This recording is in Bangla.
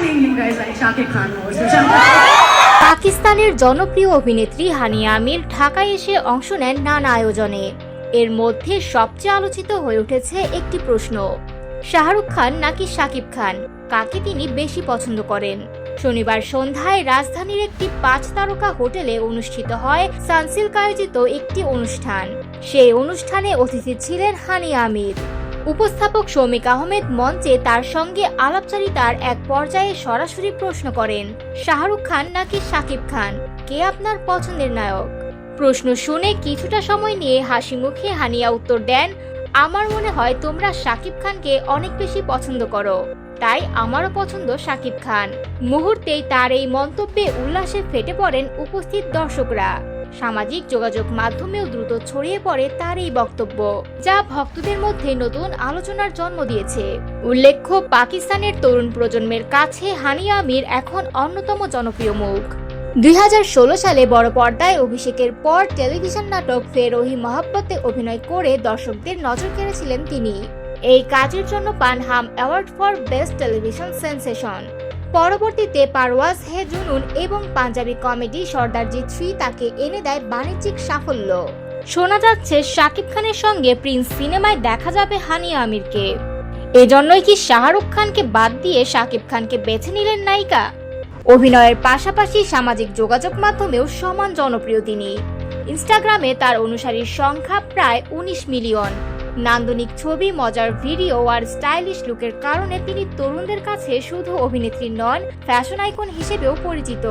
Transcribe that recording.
seeing you guys like Shakib Khan more. So পাকিস্তানের জনপ্রিয় অভিনেত্রী হানিয়া আমির ঢাকায় এসে অংশ নেন নানা আয়োজনে। এর মধ্যে সবচেয়ে আলোচিত হয়ে উঠেছে একটি প্রশ্ন, শাহরুখ খান নাকি শাকিব খান, কাকে তিনি বেশি পছন্দ করেন। শনিবার সন্ধ্যায় রাজধানীর একটি 5 তারকা হোটেলে অনুষ্ঠিত হয় সানসিল্ক আয়োজিত একটি অনুষ্ঠান। সেই অনুষ্ঠানে অতিথি ছিলেন হানিয়া আমির। উপস্থাপক শৌমিক আহমেদ মঞ্চে তার সঙ্গে আলাপচারিতার এক পর্যায়ে সরাসরি প্রশ্ন করেন, শাহরুখ খান নাকি শাকিব খান, কে আপনার পছন্দের নায়ক। প্রশ্ন শুনে কিছুটা সময় নিয়ে হাসি মুখে হানিয়া উত্তর দেন, আমার মনে হয় তোমরা শাকিব খানকে অনেক বেশি পছন্দ করো, তাই আমারও পছন্দ শাকিব খান। মুহূর্তেই তার এই মন্তব্যে উল্লাসে ফেটে পড়েন উপস্থিত দর্শকরা। সামাজিক যোগাযোগ মাধ্যমেও দ্রুত ছড়িয়ে পড়ে তার এই বক্তব্য, যা ভক্তদের মধ্যে নতুন আলোচনার জন্ম দিয়েছে। উল্লেখ্য, পাকিস্তানের তরুণ প্রজন্মের কাছে হানিয়া আমির এখন অন্যতম জনপ্রিয় মুখ। 2016 সালে বড় পর্দায় অভিষেকের পর টেলিভিশন নাটক ফের ওহি মহব্বতে অভিনয় করে দর্শকদের নজর কেড়েছিলেন তিনি। এই কাজের জন্য পান হাম award for best television sensation. পরবর্তীতে পারওয়াজ হে জুনুন এবং পাঞ্জাবি কমেডি সর্দারজি 3 তাকে এনে দেয় বাণিজ্যিক সাফল্য। শোনা যাচ্ছে শাকিব খানের সঙ্গে প্রিন্স সিনেমায় দেখা যাবে হানিয়া আমিরকে। এজন্যই কি শাহরুখ খানকে বাদ দিয়ে শাকিব খানকে বেছে নিলেন নায়িকা। অভিনয়ের পাশাপাশি সামাজিক যোগাযোগ মাধ্যমেও সমান জনপ্রিয় তিনি। ইনস্টাগ্রামে তার অনুসারীর সংখ্যা প্রায় 19 মিলিয়ন। নান্দনিক ছবি, মজার ভিডিও আর স্টাইলিশ লুকের কারণে তিনি তরুণদের কাছে শুধু অভিনেত্রী নন, ফ্যাশন আইকন হিসেবেও পরিচিত।